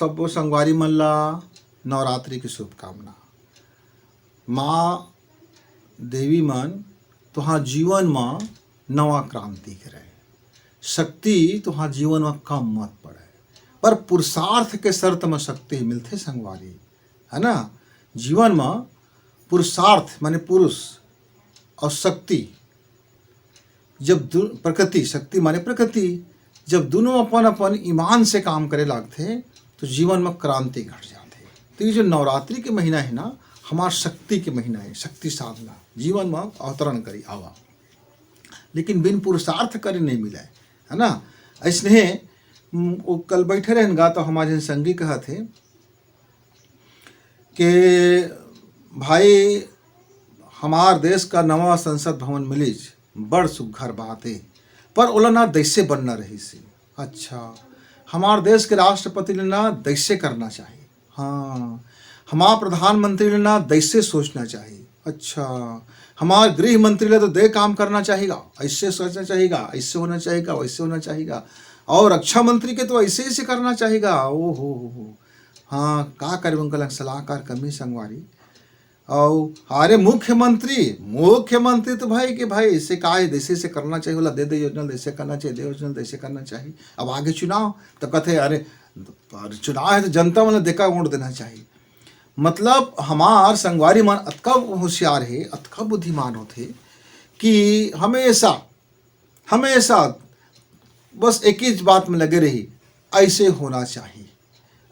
सब संगवारी मन ला नवरात्रि की शुभकामना। माँ देवी मन तुहार जीवन में नवा क्रांति करे, शक्ति तुहार जीवन में कम मत पड़े, पर पुरुषार्थ के शर्त में शक्ति मिलते संगवारी, है ना। जीवन में पुरुषार्थ माने पुरुष और शक्ति, जब प्रकृति, शक्ति माने प्रकृति, जब दोनों अपन अपन ईमान से काम करे लागते तो जीवन में क्रांति घट जाते। तो ये जो नवरात्रि के महीना है ना, हमार शक्ति के महीना है, शक्ति साधना जीवन में अवतरण करी आवा, लेकिन बिन पुरुषार्थ करे नहीं मिला है ना। ऐसने वो कल बैठे रहन गा तो हमारे संगी कहा थे कि भाई हमार देश का नवा संसद भवन मिलीज बड़ सुघर बात है, पर ओला ना दैसे बनना रही सी। अच्छा, हमार देश के राष्ट्रपति ने ना दैसे करना चाहिए, हाँ। हमार प्रधानमंत्री ने ना दैसे सोचना चाहिए। अच्छा, हमार गृह मंत्री ने तो दे काम करना चाहिएगा, ऐसे सोचना चाहिएगा, ऐसे होना चाहिएगा, वैसे होना चाहिएगा, और रक्षा मंत्री के तो ऐसे ऐसे करना चाहिएगा। ओ हो, हाँ, का करे उनका सलाहकार कमी संगवारी। और अरे मुख्यमंत्री तो भाई कि भाई इसे का है, देशे से करना चाहिए, बोला दे योजना देशे करना चाहिए, दे योजना देशे करना चाहिए। अब आगे चुनाव तो कहते अरे चुनाव है तो जनता वाला देखा वोट देना चाहिए। मतलब हमार संगवारी मन अतका होशियार है, अतका बुद्धिमान होते कि हमेशा बस एक ही बात में लगे रही, ऐसे होना चाहिए,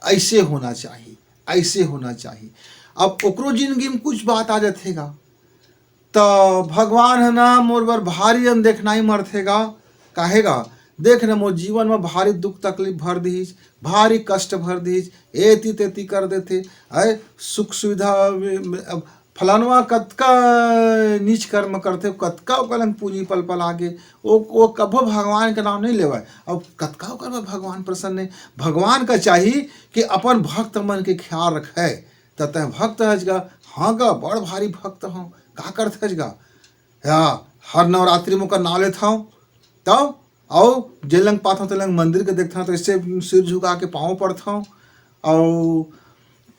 ऐसे होना चाहिए, ऐसे होना चाहिए। अब ओकरो जिंदगी में कुछ बात आ जातेगा तो भगवान है ना मोर बर भारी अन देखना ही मरथेगा, कहेगा देख ना मोर जीवन में भारी दुख तकलीफ भर दीज, भारी कष्ट भर दीज, एती तेती कर देते, अरे सुख सुविधा फलानवा कतका नीच कर्म करते, कतका ओकर पूंजी पल पल आगे वो कभो भगवान के नाम नहीं लेवा। अब कतका ओकर भगवान प्रसन्न है। भगवान का चाहिए कि अपन भक्त मन के ख्याल रखे, ततः भक्त हजगा, हाँ गा बड़ भारी भक्त हूँ, का करते हजगा या हर नवरात्रि में का नाम लेता हूँ, तब और जेलंग पाता हूँ तेलंग मंदिर के देखता हूँ तो इससे सिर झुका के पाँव पड़ता हूँ। और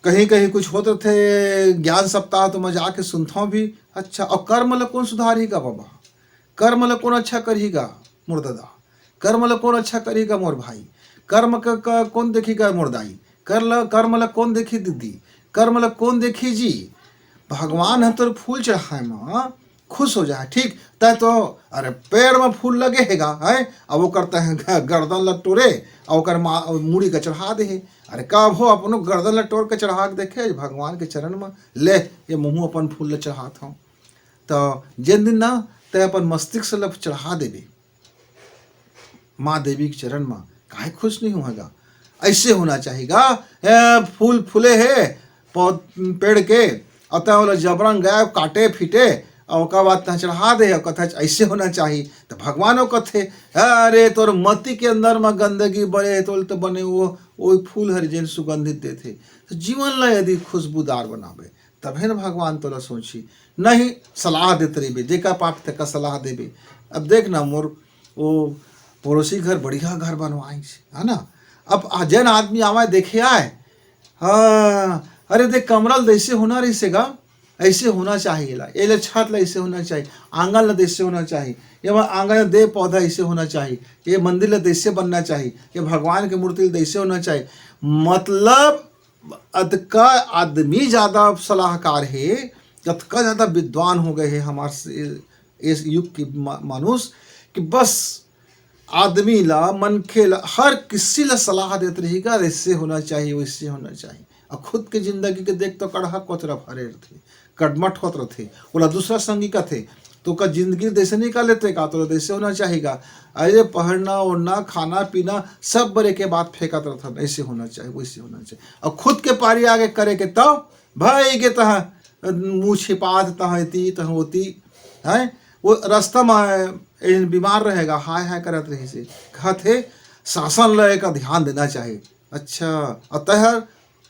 कहीं कहीं कुछ होते थे ज्ञान सप्ताह तो मैं जाके सुनता हूँ भी। अच्छा, और कर्म ला कौन सुधारेगा बाबा, कर्म ला कौन अच्छा करेगा मोर दादा, कर्म ला कौन अच्छा करेगा मोर भाई, कर्म का कौन देखेगा मोर दाई, कर्म ला कौन देखी दीदी, कर्म ला कौन देखी जी। भगवान है तो फूल चढ़ाए माँ खुश हो जाए, ठीक तय तो अरे पेड़ में फूल लगे हैगा है, अब वो करता है गर्दन लटोरे और मूड़ी का चढ़ा दे। अरे कब हो अपनो गर्दन लटोर के चढ़ा के देखे भगवान के चरण में, ले ये मुँह अपन फूल ल चढ़ाता हूँ। तो जिन दिन ना तय अपन मस्तिष्क से लब चढ़ा देवे माँ देवी के चरण में, काहे खुश नहीं होगा। ऐसे होना चाहिएगा। फूल फूले है पेड़ के अतः वाला जबरन गए काटे फीटे और बाद चढ़ा दे, और कथा ऐसे होना चाहिए। तो भगवानों कथे अरे तोर मति के अंदर में गंदगी बने तो बने वो फूल हर जन सुगंधित देते। तो जीवन ला यदि खुशबूदार बनावे तभे न भगवान तोला सोची, नहीं सलाह देते रही देखा पाप तक सलाह देवे। अब देख ना मोर वो पड़ोसी घर बढ़िया घर बनवाई है ना, अब जन आदमी आवा देखे आए, हाँ अरे देख कमरल जैसे होना रही सेगा, ऐसे होना चाहिए ला, ये छत ला ऐसे होना चाहिए, आंगन ला ऐसे होना चाहिए, ये आंगन दे पौधा ऐसे होना चाहिए, ये मंदिर ला ऐसे बनना चाहिए, ये भगवान की मूर्ति ला ऐसे होना चाहिए। मतलब अतका आदमी ज़्यादा सलाहकार है, अतका ज़्यादा विद्वान हो गए हैं हमारे इस युग की मानुष कि बस आदमी ला मनखे ला हर किसी ला सलाह देते रहेगा, ऐसे होना चाहिए वैसे होना चाहिए। और खुद के जिंदगी के देख तो कड़हा कोतरा भरे थे, कड़मट होत रहे, बोला दूसरा संगी का थे तो का जिंदगी जैसे नहीं कर लेते का, तो जैसे होना चाहिएगा। अरे पढ़ना ओढ़ना खाना पीना सब बड़े के बात फेंका था, ऐसे होना चाहिए वैसे होना चाहिए। और खुद के पारी आगे करे के तो भाई के तह मुँह छिपा तहती तह होती है, वो रास्ता में बीमार रहेगा हाय हाय करत रही से कहते शासन लय का ध्यान देना चाहिए। अच्छा, अतः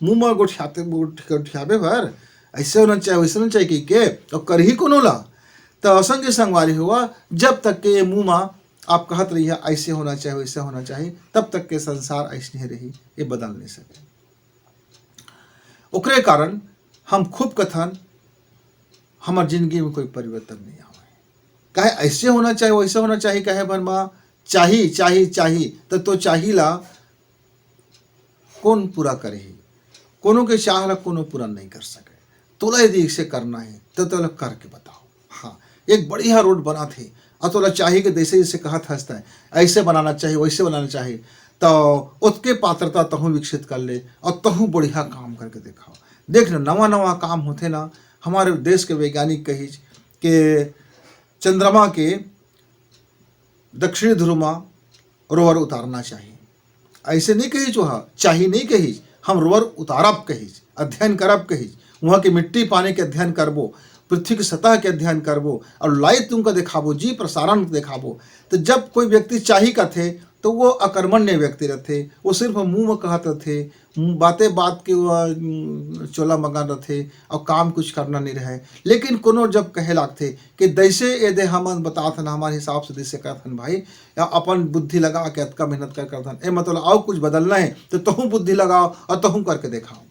मुँह में गोठियाबे भर ऐसे होना चाहिए वैसे होना चाहिए कि और कर ही कोनो ला। तो असंख्य संगवारी हुआ जब तक के मुँह में आप कहत रही है ऐसे होना चाहिए वैसे होना चाहिए, तब तक के संसार ऐसे नहीं रही, ये बदल नहीं सके। ओकरे कारण हम खूब कथन हमार जिंदगी में कोई परिवर्तन नहीं आवे। कहे ऐसे होना चाहिए वैसे होना चाहिए, कहे बनमा चाही चाही चाही तो चाहिला कौन पूरा करे ही, कोनो के चाहला कोनो पूरा नहीं कर सके। तोला यदि इसे करना है तो तोला करके बताओ। हाँ, एक बढ़िया रोड बना थे और तोला चाहिए कि जैसे जैसे कहा था ऐसे बनाना चाहिए वैसे बनाना चाहिए, तो उसके पात्रता तहु विकसित कर ले और तहु बढ़िया काम करके दिखाओ। देख ना नवा नवा काम होते ना। हमारे देश के वैज्ञानिक कही कि चंद्रमा के दक्षिणी ध्रुव में रोवर उतारना चाहिए। ऐसे नहीं कही जो चाहिए नहीं कही, हम रोवर उतारब कही, अध्ययन करब कही, वहाँ की मिट्टी पानी के अध्ययन करबो, पृथ्वी की सतह के अध्ययन करबो और लाइव तुमको दिखाबो, जी प्रसारण दिखाबो। तो जब कोई व्यक्ति चाही का थे तो वो अकर्मण्य व्यक्ति रहते, वो सिर्फ मुंह में कहत रहे, बातें बात के चोला मगन रहे और काम कुछ करना नहीं रहे। लेकिन कोनो जब कहे लागते कि दैसे यदि हम बताते ना हमारे हिसाब से जैसे कहते भाई, या अपन बुद्धि लगा के अतका मेहनत कर करते मतलब आओ कुछ बदलना है तो तहु बुद्धि लगाओ और तहु करके दिखाओ।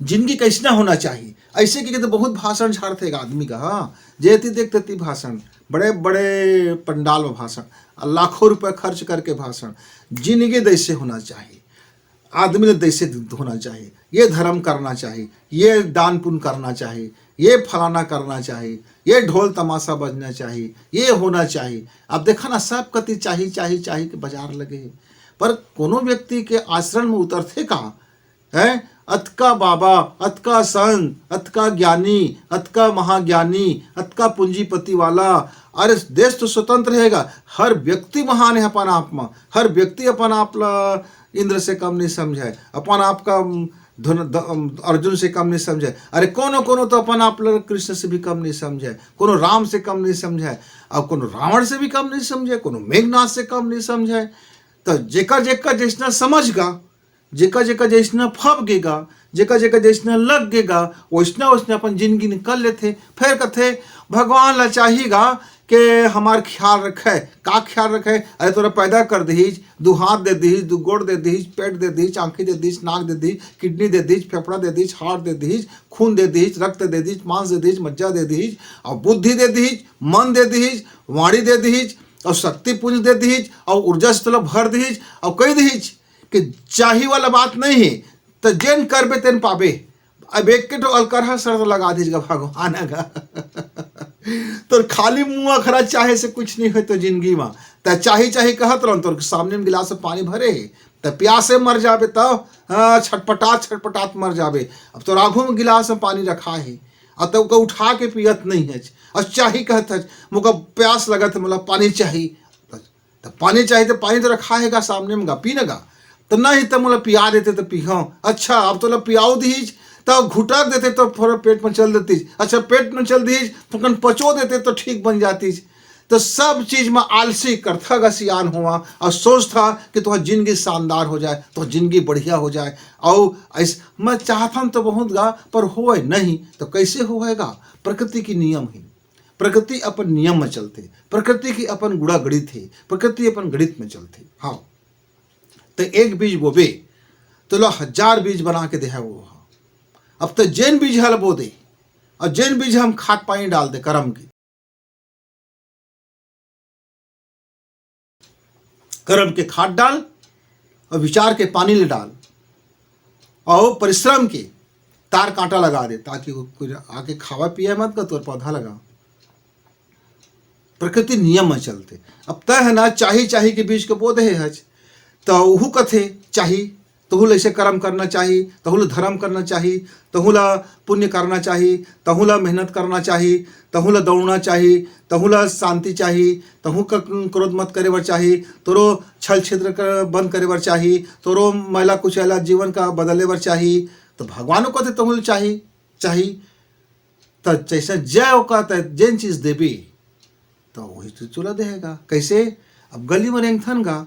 जिंदगी कैसना होना चाहिए। ऐसे कि तो बहुत भाषण झाड़ते आदमी का, हाँ जेती देखते ती भाषण, बड़े बड़े पंडाल में भाषण, लाखों रुपए खर्च करके भाषण। जिंदगी दैसे होना चाहिए, आदमी ने दैसे होना चाहिए, ये धर्म करना चाहिए, ये दान पुण्य करना चाहिए, ये फलाना करना चाहिए, ये ढोल तमाशा बजना चाहिए, ये होना चाहिए। अब देखा ना सब कति चाहिए चाहिए चाहिए के बाजार लगे है, पर कोनो व्यक्ति के आचरण में उतरते कहाँ है। अतका बाबा, अतका संत, अतका ज्ञानी, अतका महाज्ञानी, अतका पूंजीपति वाला। अरे देश तो स्वतंत्र रहेगा, हर व्यक्ति महान है अपन आप में, हर व्यक्ति अपन आप इंद्र से कम नहीं समझे, अपन आपका अर्जुन से कम नहीं समझे। अरे कोनो कोनो तो अपन आप कृष्ण से भी कम नहीं समझे, कोनो राम से कम नहीं समझे, और कोनो रावण से भी कम नहीं समझे, कोनो मेघनाथ से कम नहीं समझे। तो जेका जेका जैसना समझगा, जेका जेका जैसना फबगेगा, जेका जेका जैसना लग गेगा, वैसना वैसना अपन जिंदगी निकल लेते। फिर कथे भगवान ला चाहिएगा कि हमार ख्याल रखे। का ख्याल रखे? अरे तोरा पैदा कर दीज, 2 हाथ दे दीज, 2 गोड़ they these, pet they these, आंखें दे दीज, नाक दे दीज, किडनी दे दीज, फेफड़ा दे दीज, हार्ट दे दीज, खून दे दीज, रक्त दे दीज, मांस दे दीज, मज्जा दे दीज, और बुद्धि दे दीज, मन they these, Vani they these, और शक्ति पुंज दे दीज, और ऊर्जा से तोला भर दीज, और कह दीज कि चाही वाला बात नहीं है तो जेन करबे तेन पाबे। अब एक के तो अलकरहा शर्त लगा दीजिएगा भगवान का तो खाली मुँह खरा चाहे से कुछ नहीं हो तो जिंदगी में तो चाही चाही कहत रहो तो सामने में गिलास में पानी भरे है तो प्यासे मर जाबे, तब छटपटात छटपटात मर जाबे। अब तो आँखों में गिलास में पानी रखा है और तो उसको उठा के पियत नहीं है, और चाही कहत है मुझको प्यास लगत मतलब पानी चाहिए, तो पानी चाहिए तो पानी तो रखा है सामने में पीनेगा तो नहीं तो मतलब पिया देते तो पीहो। अच्छा अब तो पियाओ दीज तो घुटक देते तो थोड़ा पेट में चल देती। अच्छा पेट में चल दीज तो पचो देते तो ठीक बन जाती। तो सब चीज में आलसी करथा का सियान हुआ और सोच था कि तुम्हारी जिंदगी शानदार हो जाए, तो जिंदगी बढ़िया हो जाए। और ऐसे मैं चाहता तो बहुत गा पर होए नहीं तो कैसे होएगा। प्रकृति की नियम है, प्रकृति अपन नियम में चलते, प्रकृति की अपन गुड़ा गणित है, प्रकृति अपन गणित में चलते। हाँ तो एक बीज बोबे तो लो 1000 बीज बना के दे है वो। अब तो जैन बीज हल बो दे और जैन बीज हम खाद पानी डाल दे कर्म की, कर्म के खाद डाल और विचार के पानी ले डाल और परिश्रम के तार कांटा लगा दे ताकि वो कोई आके खावा पिया मत का तो पौधा लगा। प्रकृति नियम में चलते। अब तय है ना चाही चाही के बीज के बोधे है तो वह कथे चाही तहुल ऐसे कर्म करना चाहिए, तहुल धर्म करना चाहिए, तहुला पुण्य करना चाहिए, तहुला मेहनत करना चाहिए, तहुला दौड़ना चाहिए, तहुला शांति चाहिए, तहु का क्रोध मत करे बर चाहिए, तोरो छल छिद्र कर बंद करे बर चाहिए, तोरो महिला कुचैला जीवन का बदले बर चाहिए। तो भगवानों को तहुल चाहिए तो जैसे जय का जैन चीज़ देवी तो वही तो चूल्हा देगा। कैसे? अब गली में रेंगथन गा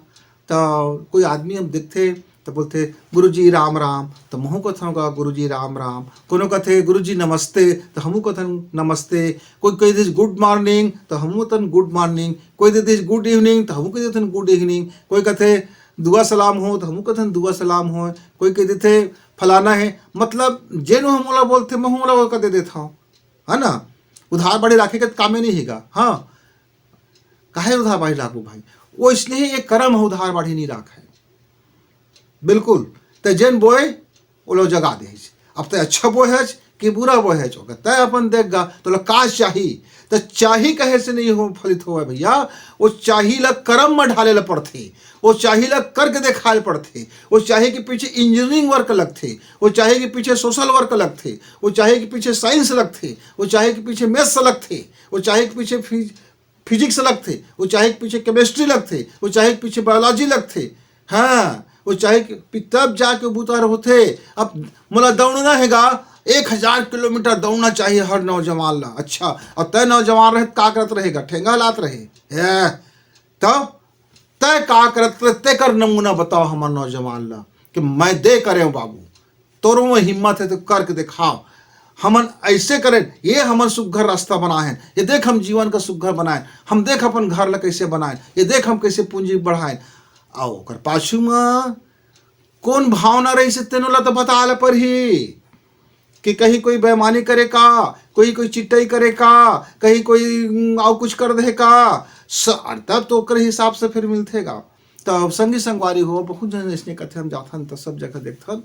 तो कोई आदमी हम देखते तो बोलते गुरुजी राम राम, तो महू कथन का गुरुजी राम राम, कोनो कथे गुरुजी नमस्ते तो हमू कथन नमस्ते, कोई कह दे गुड मॉर्निंग तो हमू तन गुड मॉर्निंग, कोई दे गुड इवनिंग तो हमू कह देथन गुड इवनिंग, कोई कथे दुआ सलाम हो तो हमू कहते दुआ सलाम हो, कोई कह देते फलाना है, मतलब जेनो हम ओला बोलते मैं ओला वो कर दे देता हूँ, है ना। उधार बाड़ी राखे के कामे नहीं हैगा। हाँ, काहे उधार बाड़ी राखू भाई, वो इसलिए एक कर्म है उधार बाड़ी नहीं राख है, बिल्कुल। ते जेन बोए वो लोग जगा दे। अब ते अच्छा बोए है कि बुरा बोए है, चौका तय अपन देख गा तो लोग काश चाही, तो चाही कहे से नहीं हो फलित हो भैया, वो चाही लग कर्म में ढाले ला पड़ते, वो चाही लग करके दिखाए पड़ते, वो चाहे कि पीछे इंजीनियरिंग वर्क लगते, वो चाहे कि पीछे सोशल वर्क लगते, वो चाहे कि पीछे साइंस लगते, वो चाहे कि पीछे मैथ्स लगते, वो चाहे कि पीछे फिजिक्स लगते, वो चाहे कि पीछे केमिस्ट्री लगते, वो चाहे कि पीछे बायोलॉजी लगते। हाँ, वो चाहे कि तब जाके बूतार होते। अब मोला दौड़ना हैगा, 1000 किलोमीटर दौड़ना चाहिए हर नौजवान ला। अच्छा, और तय नौजवान रहे का करत रहेगा, ठेंगा लात रहे है, तब तय का करत तय कर नमूना बताओ हमार नौजवान ला कि मैं दे करे बाबू, तोरो में हिम्मत है तो करके दिखाओ, हमन ऐसे करें, ये हमन सुघर रास्ता बनाए, ये देख हम जीवन का सुघर बनाए, हम देख अपन घर ला कैसे बनाए, ये देख हम कैसे पूंजी बढ़ाए। आओ कर पाछू में कौन भावना रही से तेनो ला तो बता ले पर ही कि कहीं कोई बेईमानी करे का, कोई चिट्टाई करे का, कहीं कोई आओ कुछ कर दे का, तब तो ओकर हिसाब से फिर मिलतेगा। तब संगी संगवारी हो, बहुत जन इसने कहते हम जाथन तो सब जगह देखथन,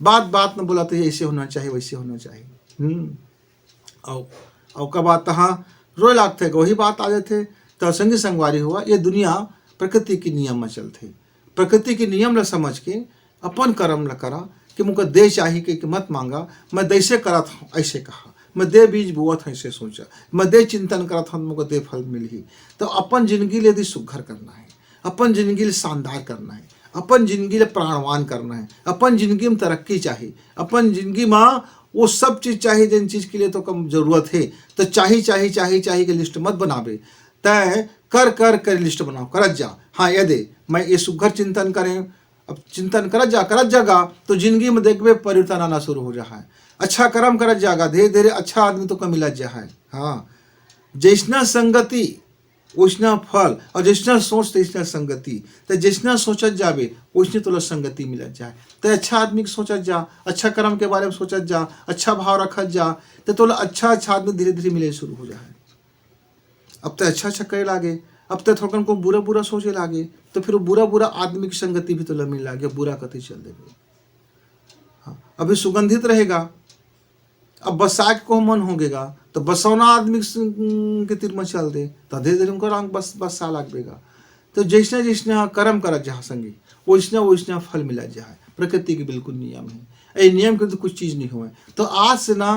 बात बात न बोला तो ऐसे होना चाहिए वैसे होना चाहिए। और का बात तहाँ रोए लागते, वही बात आ जाते। तो संगी संगवारी हुआ, ये दुनिया प्रकृति के नियम में चलते, प्रकृति के नियम ला समझ के अपन कर्म ला करा कि मुझे दे चाहिए कि मत मांगा, मैं दैसे करत हूँ ऐसे कहा, मैं दे बीज बोअत ऐसे सोचा, मैं दे चिंतन करत हूँ मुझे दे फल मिलही। तो अपन जिंदगी ले यदि सुघर करना है, अपन जिंदगी ले शानदार करना है, अपन जिंदगी ले प्राणवान करना है, अपन जिंदगी में तरक्की चाहिए, अपन जिंदगी में वो सब चीज़ चाहिए जिन चीज़ के लिए तो कम जरूरत है। तो चाहिए कि लिस्ट मत बनावे, तय कर लिस्ट बनाओ, करत जा। हाँ, ये दे मैं ये सुघर चिंतन करें, अब चिंतन करत जागा तो जिंदगी में देखबे परिवर्तन आना शुरू हो जा है। अच्छा कर्म करत जागा, धीरे धीरे अच्छा आदमी तो मिलत जा है। हाँ, जैसना संगति वैसना फल, और जैसना सोच तैसना संगति। तो जैसना सोचत जाबे वैसने तोला संगति मिलत जाए। तो अच्छा आदमी के सोचत जा, अच्छा कर्म के बारे में सोचत जा, अच्छा भाव रखत जा, तो तोला अच्छा आदमी धीरे धीरे मिले शुरू हो जाए। अब तो अच्छा करे लागे, अब तो थोड़ा को बुरा सोचे लागे, तो फिर वो बुरा आदमी की संगति भी तो मिल लागे, बुरा कति चल देवे। हाँ, अभी सुगंधित रहेगा, अब बसाक को मन होगेगा तो बसौना आदमी के तीर में चल दे, तो धीरे धीरे उनको रंग बसा लगेगा। तो जैसना जैसना कर्म करत जहाँ संगी वैसना फल मिला जाए, प्रकृति के बिल्कुल नियम है। ये नियम के तो कुछ चीज़ नहीं हुए। तो आज से ना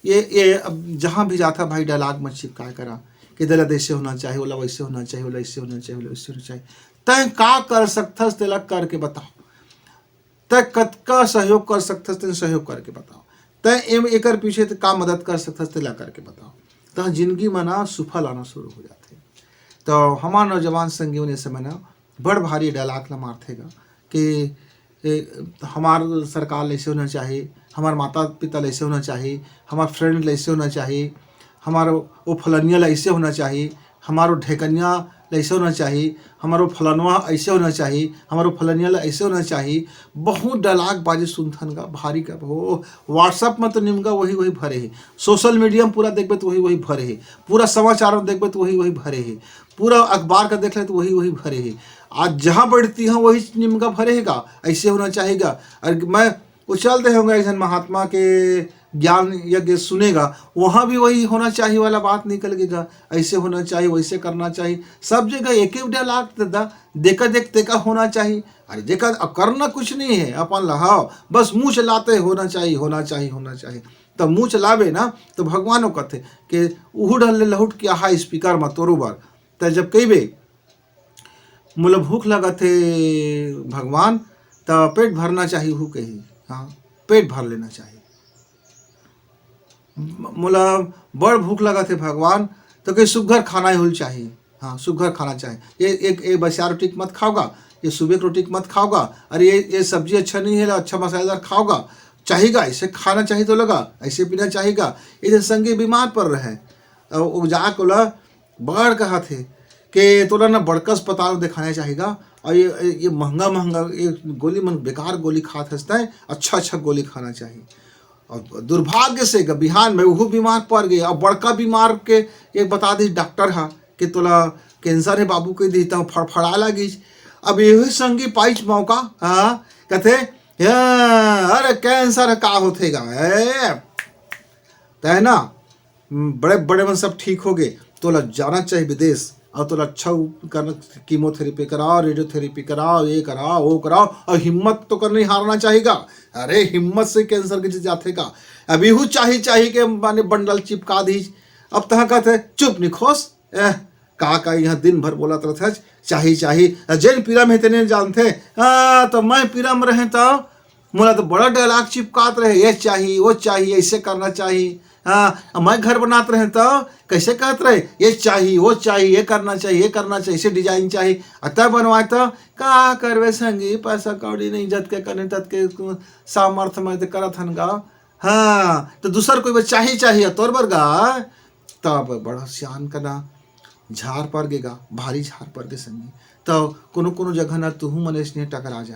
ये अब जहाँ भी जाता भाई डायलॉग मत चिपकाए करा कि दला ऐसे होना चाहिए, ओला वैसे होना चाहिए, ओला ऐसे होना चाहिए, ओला वैसे होना चाहिए। तय का कर सकथस तेला करके बताओ, तय कतका सहयोग कर सकथस तेन सहयोग करके बताओ, तय एकर पीछे का मदद कर सकथस तेला करके बताओ। तो जिंदगी में ना सुफल आना शुरू हो जाते। तो हमारे नौजवान संगियों ने समय ना बड़ भारी डायलॉग ला मारतेगा कि हमार सरकार ऐसे होना चाहिए, हमारे माता पिता ऐसे होना चाहिए, हमारे फ्रेंड ऐसे होना चाहिए, हमारा वो फलनिया ऐसे होना चाहिए, हमारो ढेकनिया ऐसे होना चाहिए, हमारो फलनवा ऐसे होना चाहिए, हमारो फलनिया ऐसे होना चाहिए। बहुत डायलॉग बाजी सुनथन का भारी का हो। व्हाट्सअप में तो निमगा वही भरे है, सोशल मीडिया में पूरा देखबे तो वही भरे है, पूरा समाचार में देखबे तो वही भरे है, पूरा अखबार का देख ले तो वही भरे है। आज जहाँ बढ़ती हैं वही निमगा भरेगा, ऐसे होना चाहिएगा। और मैं वो चलते होंगे एक महात्मा के ज्ञान यज्ञ सुनेगा, वहाँ भी वही होना चाहिए वाला बात निकलेगा, ऐसे होना चाहिए वैसे करना चाहिए। सब जगह एक ही डायलॉग देखा देखते का होना चाहिए। अरे देखा करना कुछ नहीं है, अपन लहाओ बस मुँह चलाते होना चाहिए होना चाहिए होना चाहिए। तब मुँह चलावे ना तो भगवानों कहते कि उहू ढल लहुट किया हा स्पीकर में तोरोबर। तो जब कही मोला भूख लगत है भगवान, तो पेट भरना चाहिए हूँ कही। हाँ, पेट भर लेना चाहिए। मोला बड़ भूख लगत है भगवान, तो कहीं सुघर खाना ही होल चाहिए। हाँ, सुघर खाना चाहिए। ये एक बसिया रोटी मत खाओगा, ये सुबह की रोटी मत खाओगा, अरे ये सब्जी अच्छा नहीं है, अच्छा मसालेदार खाओगा चाहिएगा, ऐसे खाना चाहिए तो लगा, ऐसे पीना चाहिएगा। ये संगी बीमार पड़ रहे हैं, वो जाके बोला बड़ कहा थे कि तोला ना बड़का अस्पताल दिखाना चाहेगा, और ये महंगा महंगा ये गोली मन बेकार गोली खात हंसता है, अच्छा अच्छा गोली खाना चाहिए। और दुर्भाग्य से बिहान में वो बीमार पड़ गए, और बड़का बीमार के एक बता दी डॉक्टर हा कि तोला कैंसर है बाबू, कह देता हूँ फड़फड़ा लगी। अब यही संगी पाइच मौका, हाँ कहते अरे कैंसर का होतेगा है ना, बड़े बड़े मन सब ठीक हो गए, तोला जाना चाहिए विदेश, और तोला अच्छा करना, कीमोथेरेपी कराओ, रेडियोथेरेपी कराओ, ये कराओ वो कराओ, और हिम्मत तो कर नहीं हारना चाहिएगा। अरे हिम्मत से कैंसर के जाते का, अभी हूँ चाहिए के माने बंडल चिपका दी। अब तह कहते चुप निखोस का यहाँ दिन भर बोला तरह चाहिए जेन पीरा में तेने जानते, तो मैं पीरा में रहे तो मोला तो बड़ा डायलॉग चिपकात रहे, ये चाहिए वो चाहिए, ऐसे करना चाहिए। हाँ मैं घर बनाते रहे तो कैसे कहते रहे, ये चाहिए वो चाहिए, ये करना चाहिए, ये करना चाहिए, ऐसे डिजाइन चाहिए, अतः बनवाए तो का करवे संगी, पैसा कौड़ी नहीं जत के करने तत के सामर्थ्य में तो करत हन गा। हाँ तो दूसर कोई चाहिए तोर बर गा, तब बड़ा सियान करना झाड़ पर गेगा, भारी झाड़ पर गे संगी, तो कोनो कोनो जगह ना तुहू मने स्नेह टकरा जा,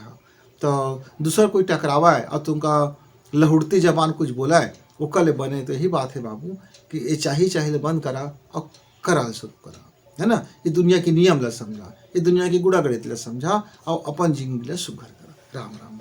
तो दूसर कोई टकरावा है और तुमका लहुड़ती जबान कुछ बोला है वो कल बने। तो यही बात है बाबू कि ये चाहिए बंद करा और करा शुरू करा, है ना। ये दुनिया की नियम ला समझा, ये दुनिया की गुड़ा गणित ला समझा, और अपन जिंदगी ला सुघर करा। राम राम।